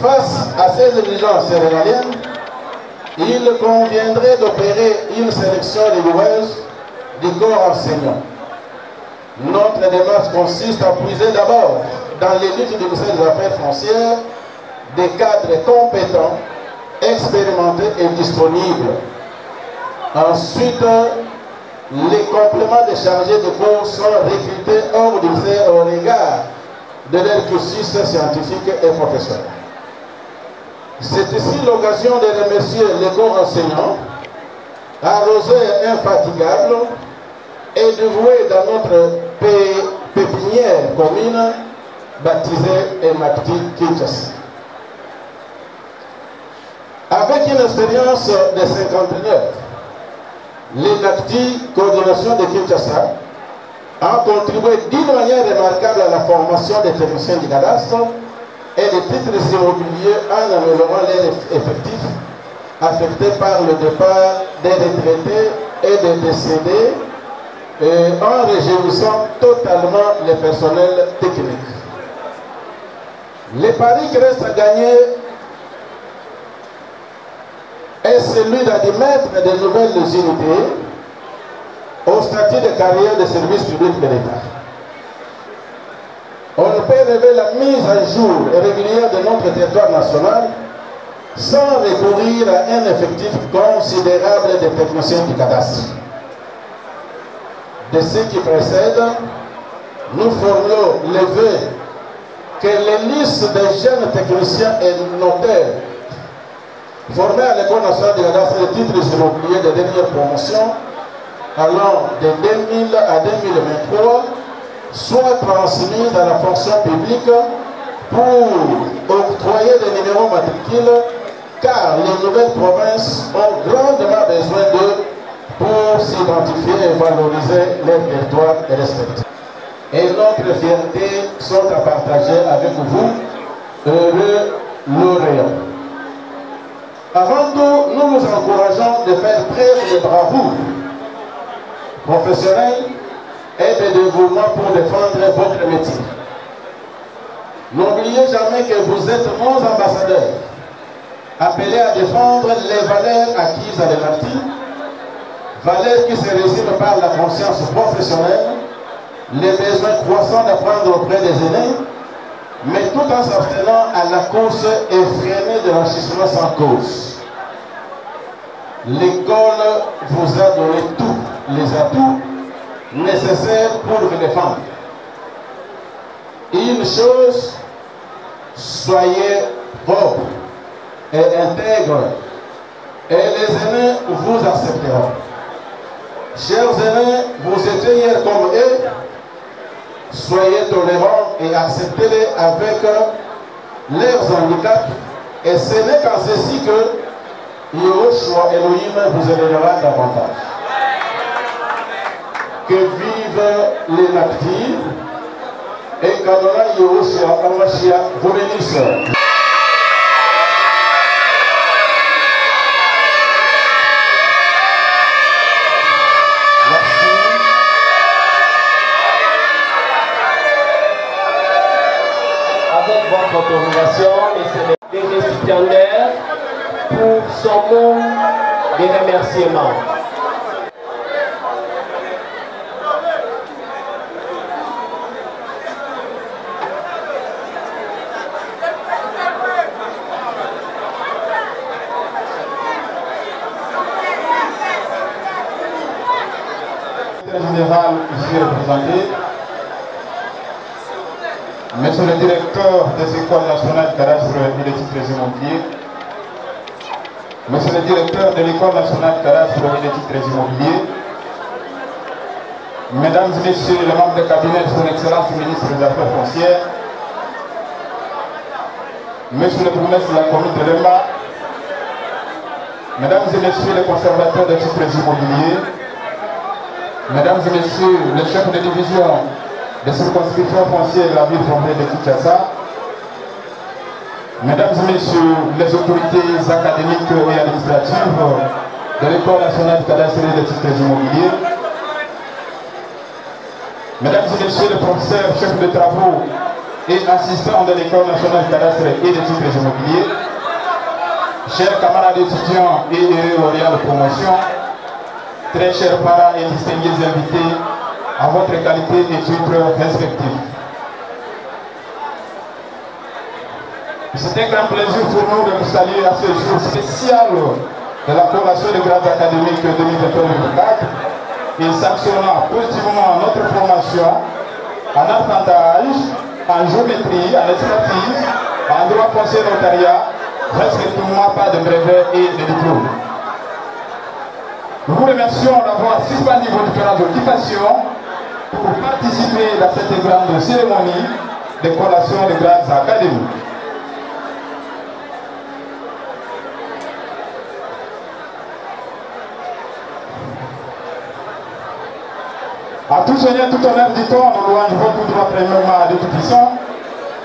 Face à ces exigences régaliennes, il conviendrait d'opérer une sélection rigoureuse du corps enseignant. Notre démarche consiste à puiser d'abord dans l'élite du ministère des Affaires foncières des cadres compétents, expérimentés et disponibles. Ensuite, les compléments des chargés de cours sont recrutés hors du ministère au regard de leur cursus scientifique et professionnel. C'est ici l'occasion de remercier les corps enseignants, arrosés infatigables et dévoués dans notre pépinière commune baptisée Enacti Kinshasa. Avec une expérience de 51 heures, l'Enacti Coordination de Kinshasa a contribué d'une manière remarquable à la formation des techniciens du cadastre et des titres immobiliers en améliorant leurs effectifs affectés par le départ des retraités et des décédés et en réjouissant totalement les personnels techniques. Le pari qui reste à gagner est celui d'admettre de nouvelles unités au statut de carrière de service public de l'État. On ne peut rêver la mise à jour régulière de notre territoire national sans recourir à un effectif considérable de techniciens du cadastre. De ce qui précède, nous formulons le vœu que les listes des jeunes techniciens et notaires formés à l'École nationale du cadastre et titres immobiliers de dernière promotion allant de 2000 à 2023 soient transmises à la fonction publique pour octroyer des numéros matricules, car les nouvelles provinces ont grandement besoin d'eux pour s'identifier et valoriser leur territoire et respecter. Et notre fierté sont à partager avec vous, heureux lauréats. Avant tout, nous vous encourageons de faire preuve de bravoure professionnelle et de dévouement pour défendre votre métier. N'oubliez jamais que vous êtes nos ambassadeurs, appelés à défendre les valeurs acquises à l'Enacti, valeurs qui se résument par la conscience professionnelle, les besoins croissants d'apprendre auprès des aînés, mais tout en s'abstenant à la course effrénée de l'enrichissement sans cause. L'école vous a donné tous les atouts nécessaires pour vous défendre. Une chose, soyez propres et intègres, et les aînés vous accepteront. Chers aînés, vous étiez hier comme eux, soyez tolérants et acceptez-les avec leurs handicaps, et ce n'est qu'en ceci que Yahushua Elohim vous élèvera davantage. Que vive l'Enacti et qu'Adonai Yahushua Amashia vous bénisse. Votre autorisation et c'est des récipiendaires pour son mot de remerciement. Général ici représenté, Monsieur le directeur des écoles nationales de cadastre et des titres immobiliers, Monsieur le directeur de l'école nationale de cadastre et des titres immobiliers, Mesdames et Messieurs les membres du cabinet de son Excellence le ministre des Affaires foncières, Monsieur le bourgmestre de la commune de Lemba, Mesdames et Messieurs les conservateurs des titres immobiliers, Mesdames et Messieurs les chefs de division des circonscriptions foncières de la ville frontalière de Kinshasa, Mesdames et Messieurs les autorités académiques et administratives de l'École nationale de cadastre et des titres immobiliers, Mesdames et Messieurs les professeurs chefs de travaux et assistants de l'École nationale du cadastre et des titres immobiliers, chers camarades étudiants et lauréats de promotion, très chers parents et distingués invités, à votre qualité et titres respectifs. C'est un grand plaisir pour nous de vous saluer à ce jour spécial de la collation des grades académiques 2023-2024 et sanctionnant positivement notre formation en apprentissage, en géométrie, en expertise, en droit foncier notariat, respectivement pas de brevet et de diplôme. Nous vous remercions d'avoir suspendu vos différentes occupations pour participer à cette grande cérémonie de collation des grades académiques. À tout Seigneur, tout honneur du temps, nous louangeons tout droit premièrement à Dieu Tout-Puissant.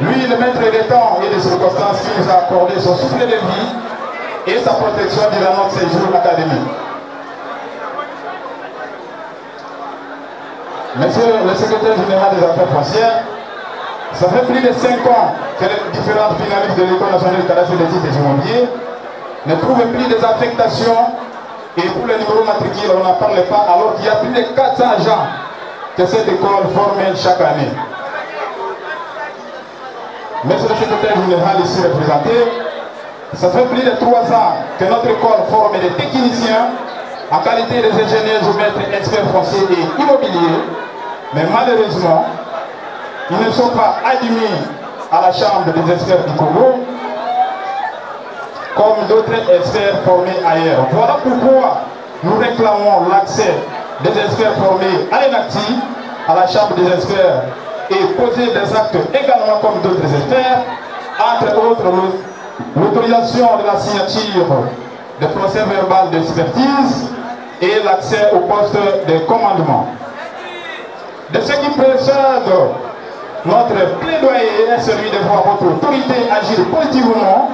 Lui, le maître des temps et des circonstances qui nous a accordé son souffle de vie et sa protection durant notre séjour académique. Monsieur le secrétaire général des affaires foncières, ça fait plus de 5 ans que les différentes finalistes de l'École nationale du cadastre des titres immobiliers ne trouvent plus des affectations et pour le numéro matricule, on n'en parle pas alors qu'il y a plus de 400 agents que cette école forme chaque année. Monsieur le secrétaire général ici représenté, ça fait plus de 3 ans que notre école forme des techniciens en qualité des ingénieurs, géomètres, experts fonciers et immobiliers, mais malheureusement, ils ne sont pas admis à la chambre des experts du Congo comme d'autres experts formés ailleurs. Voilà pourquoi nous réclamons l'accès des experts formés à l'ENACTI, à la chambre des experts, et poser des actes également comme d'autres experts, entre autres l'autorisation de la signature de procès verbal d'expertise et l'accès au poste de commandement. De ce qui précède, notre plaidoyer est celui de voir votre autorité agir positivement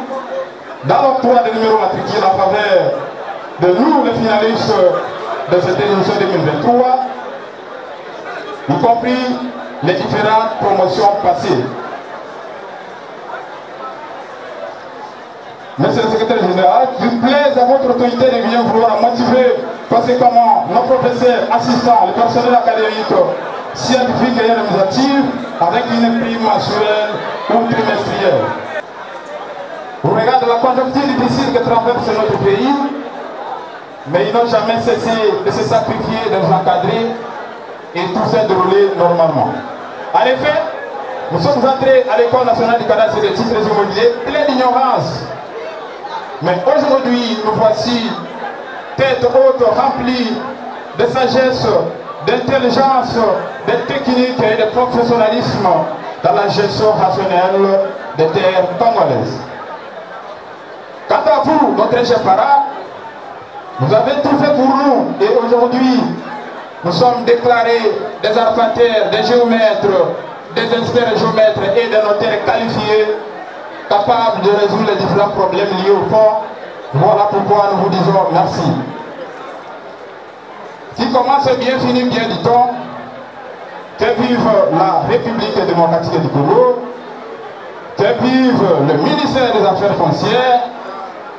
dans l'octroi des numéros matricules en faveur de nous, les finalistes de cette édition 2023, y compris les différentes promotions passées. Monsieur le secrétaire général, qu'il plaise à votre autorité de bien vouloir motiver conséquemment nos professeurs, assistants, le personnel académique, scientifique et administratif avec une prime mensuelle ou trimestrielle. Au regard de la conjoncture difficile que traverse notre pays, mais ils n'ont jamais cessé de se sacrifier, de nous encadrer et tout s'est déroulé normalement. En effet, nous sommes entrés à l'École nationale du cadastre et des titres immobiliers plein d'ignorance. Mais aujourd'hui, nous voici tête haute, remplie de sagesse, d'intelligence, de technique et de professionnalisme dans la gestion rationnelle des terres congolaises. Quant à vous, notre cher parent, vous avez tout fait pour nous et aujourd'hui, nous sommes déclarés des arpenteurs, des géomètres, des experts géomètres et des notaires qualifiés capables de résoudre les différents problèmes liés au fond. Voilà pourquoi nous vous disons merci. Qui commence bien, finit bien, dit-on. Que vive la République démocratique du Congo, que vive le ministère des Affaires foncières,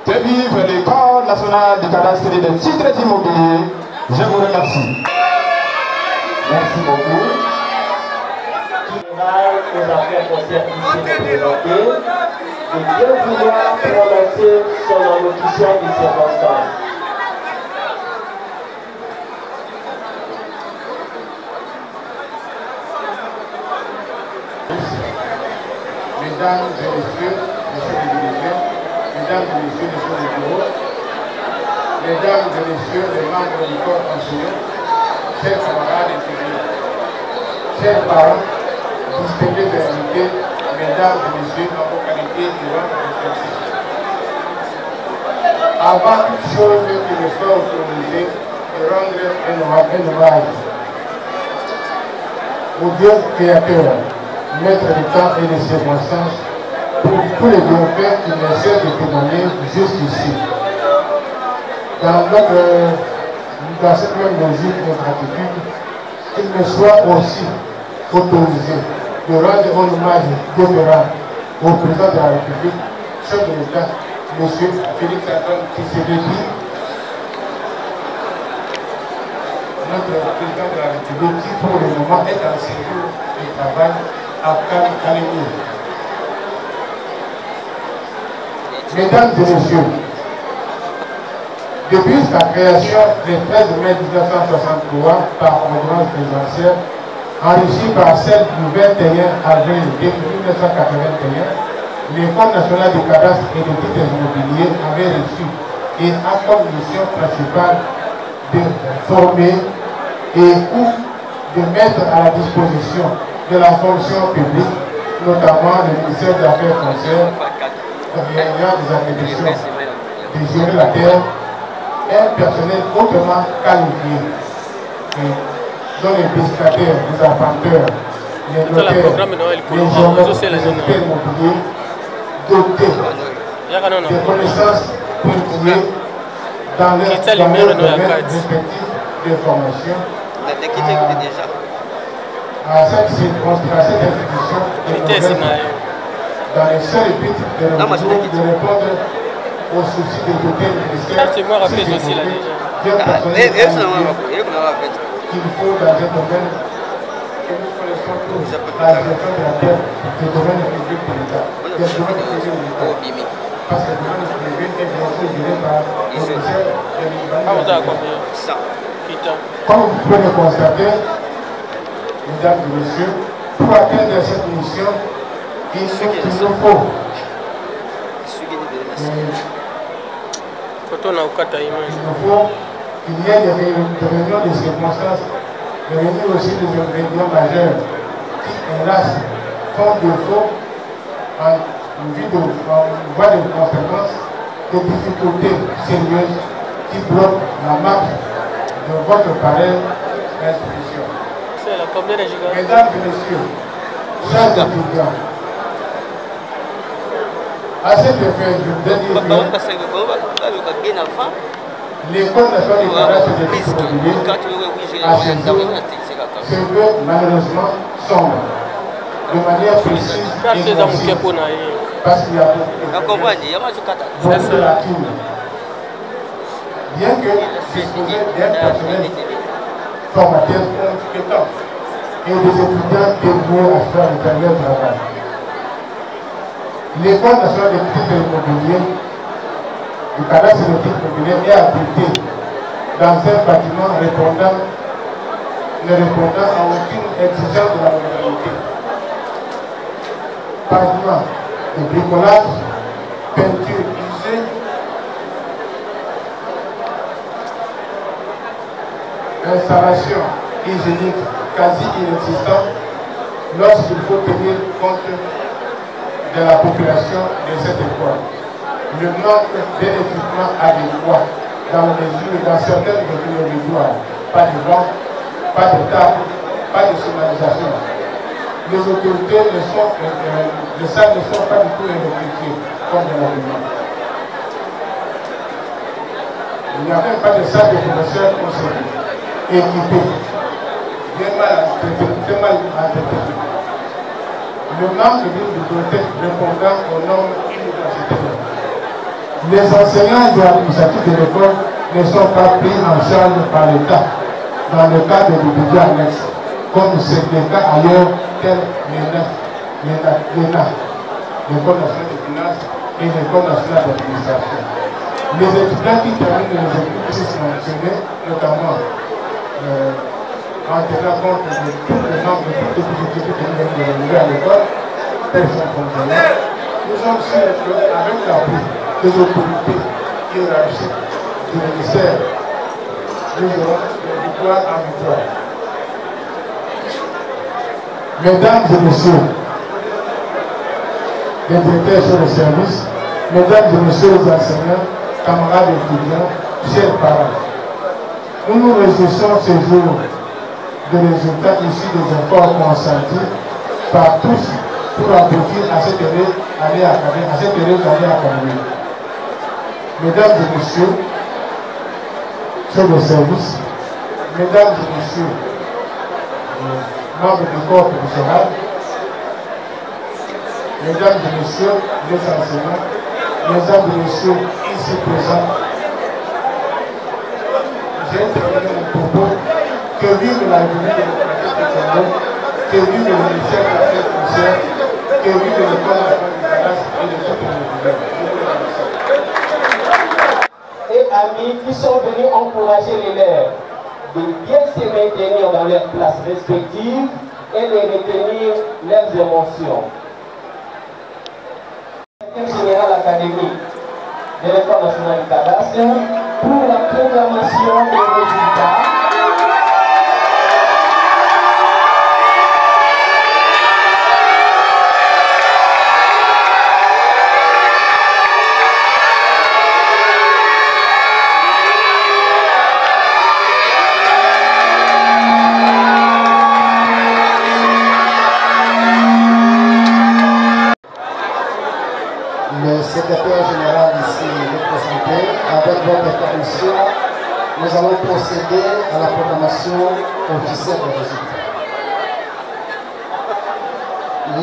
que vive l'École nationale du cadastre et des titres immobiliers. Je vous remercie. Merci beaucoup. Général aux affaires foncières ici représentées, de bien vouloir prononcer son allocution de circonstance. Mesdames et messieurs, messieurs les dirigeants, mesdames et messieurs les chefs de bureau, mesdames et messieurs les membres du corps enseignant, chers camarades étudiants, chers parents, distingués invités, mesdames et messieurs, en vos qualités de votre réflexion. Avant toute chose, il me soit autorisé de rendre un hommage au Dieu créateur, maître du temps et des circonstances, pour tous les bienfaits qu'il essaie de témoigner jusqu'ici. Dans cette même logique de gratitude, qu'il me soit aussi autorisé de rendre un hommage déférent au président de la République, chef de l'État, M. Félix Antoine Tshisekedi, notre président de la République, qui pour le moment est en séjour de travail à Calémie. Mesdames et messieurs, depuis sa création le 13 mai 1963 par ordonnance présidentielle, enrichie par celle du 21 avril 1981, l'École nationale du cadastre et des titres immobiliers avait reçu et a comme mission principale de former et ou de mettre à la disposition de la fonction publique, notamment le ministère des Affaires foncières, des acquisitions, de gérer la terre, un personnel hautement qualifié, dont les destinataires, les arpenteurs, les notaires, les géomètres, les experts immobiliers, dotés des connaissances culturelles dans leur domaine respectif de formation. À cette institution, dans les seuls buts de répondre aux soucis de doter le ministère qu'il faut dans un domaine que nous connaissons tous, la gestion de la terre, le domaine public de l'État, le domaine privé de l'État. Parce que le domaine privé est bien sûr géré par le ministère de l'État. Comme vous pouvez le constater, mesdames et messieurs, pour atteindre cette mission, il nous faut qu'il y ait des réunions de circonstances, des réunions aussi des ingrédients majeurs qui, hélas, font défaut en voie de conséquence des difficultés sérieuses qui bloquent la marche de votre pareille institution. Mesdames et messieurs, chers étudiants, à cet effet, je voudrais dire que l'École nationale du cadastre et des titres immobiliers, à ce jour, se veut malheureusement sombre, de manière précise et concise, parce qu'il y a beaucoup de lacunes. Bien que disposer d'un personnel formateur compétent et des étudiants dévoués à faire le dernier travail, l'École nationale des titres immobiliers, du cadastre des titres immobiliers est abritée dans un bâtiment ne répondant à aucune exigence de la modernité. Bâtiment de bricolage, peinture usée, installation hygiénique quasi inexistante lorsqu'il faut tenir compte de la population de cette école. Le manque d'un équipement adéquat dans la mesure dans certaines zones résiduales, pas de banc, pas de table, pas de sonorisation. Les autorités ne sont pas du tout électrifiées comme de l'habillement. Il n'y a même pas de salle de professeurs conseillés, équipés, bien mal entretenus. Le manque d'une bibliothèque répondant aux normes universitaires. Les enseignants et administratifs de l'école ne sont pas pris en charge par l'État dans le cadre du budget annexe, comme c'est le cas ailleurs, tel l'ENA, l'École nationale des finances et l'École nationale d'administration. Les étudiants qui terminent les études mentionnées, notamment en tenant compte de tout le nombre de toutes les difficultés que nous avons développées à l'école, personnes fonctionnaires, nous sommes sûrs qu'avec l'appui des autorités hiérarchiques du ministère, nous aurons de victoire en victoire. Mesdames et messieurs, les directeurs sur le service, mesdames et messieurs les enseignants, camarades étudiants, chers parents, nous nous réjouissons ce jour des résultats issus des efforts consentis par tous pour aboutir à cette heureuse année académique. Mesdames et messieurs, sur le service, mesdames et messieurs, membres du corps professionnel, mesdames et messieurs les enseignants, mesdames et messieurs ici présents, j'ai terminé mon propos. Que vive la République démocratique du Congo, que vive le ministère de l'Affaires étrangères, que vive le corps de la et de toutes les gouvernements. Et amis qui sont venus encourager l'élève de bien se maintenir dans leurs places respectives et de retenir leurs émotions. Général académique de l'École nationale du cadastre pour la proclamation des résultats. Le secrétaire général ici représenté, avec votre permission, nous allons procéder à la proclamation officielle des résultats.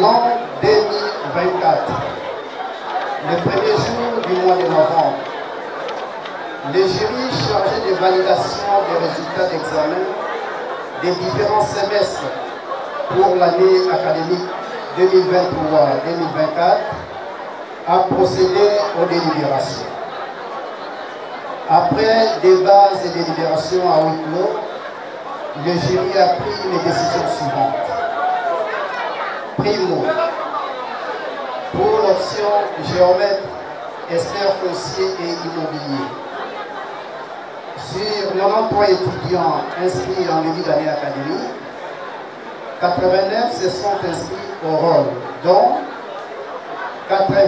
L'an 2024, le premier jour du mois de novembre, le jury chargé de validation des résultats d'examen des différents semestres pour l'année académique 2023-2024 a procédé aux délibérations. Après débats et délibérations à huis clos, le jury a pris les décisions suivantes. Primo, pour l'option géomètre, expert foncier et immobilier. Sur 93 étudiants inscrits en début d'année académique, 89 se sont inscrits au rôle, dont 80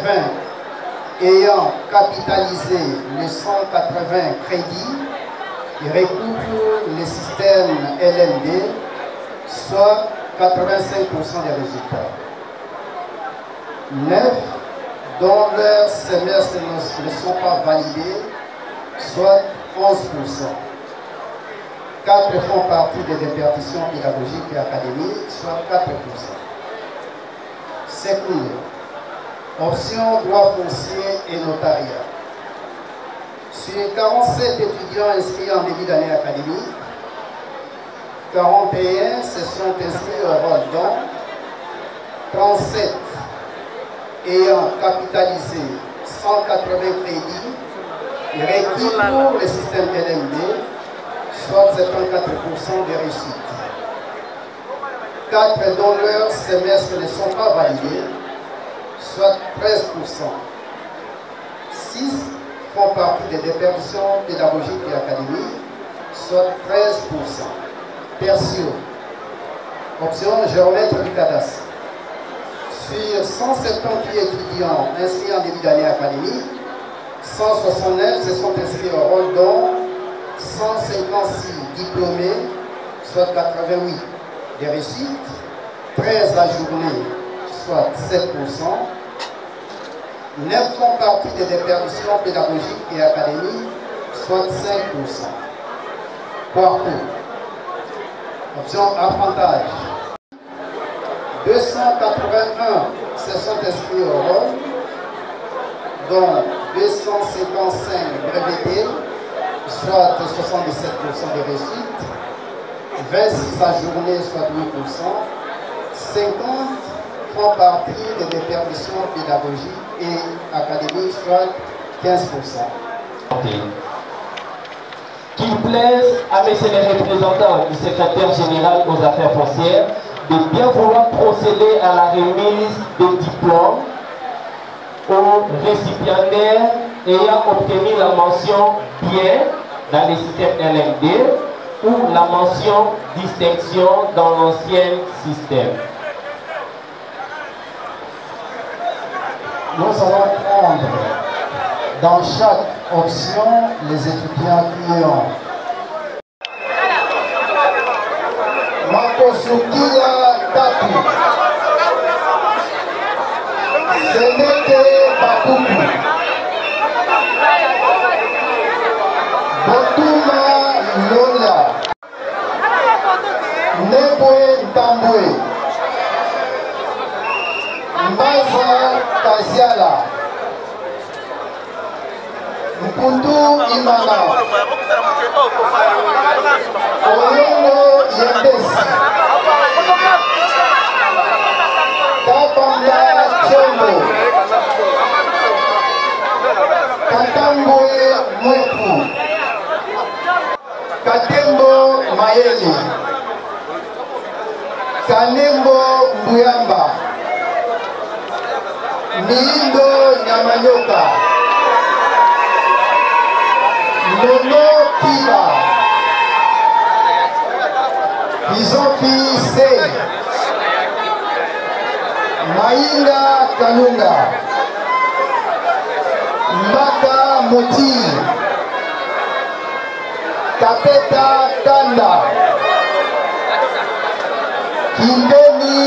ayant capitalisé les 180 crédits et recouvrent le système LMD, soit 85% des résultats. 9 dont leurs semestres ne sont pas validés, soit 11%. 4 font partie des répartitions pédagogiques et académiques, soit 4%. Seconde, option droit foncier et notariat. Sur 47 étudiants inscrits en début d'année académique, 41 se sont inscrits au rôle, dont 37 ayant capitalisé 180 crédits et requis pour le système LMD, soit 74% de réussite. 4 dont leurs semestres ne sont pas validés, soit 13%. 6 font partie des déperditions pédagogiques et académiques, soit 13%. Tertio, option géomètre du cadastre. Sur 178 étudiants inscrits en début d'année académique, 169 se sont inscrits au rôle, dont 156 diplômés, soit 88 des réussites, 13 ajournés, soit 7%. 9 font partie des déperditions pédagogiques et académiques, soit 5%. Quarto, option apprentissage. 281 se sont inscrits au rôle, dont 255 brevetés, soit 77% des réussites, 26 ajournés, soit 8%, 50 font partie des déperditions pédagogiques et académiques, soit 15%. Qu'il plaise à messieurs les représentants du secrétaire général aux affaires foncières de bien vouloir procéder à la remise des diplômes aux récipiendaires ayant obtenu la mention bien dans le système LMD ou la mention distinction dans l'ancien système. Nous allons prendre dans chaque option les étudiants qui ont Makosukila Taku, Senete Bakuku, Botuma Lola, Nebwe Tambwe, Mbaza Mpundu Imana, Oyongo Yendesi, Kapamba Chombo, Katamboe Mwepu, Katembo Mayeli, Kanembo Mbuyamba, Miindo Nyamanyoka, Nono Kiba, Bizompi Sey, Mainga Kanunga, Mbaka Moti, Kapeta Kanda, Kindeni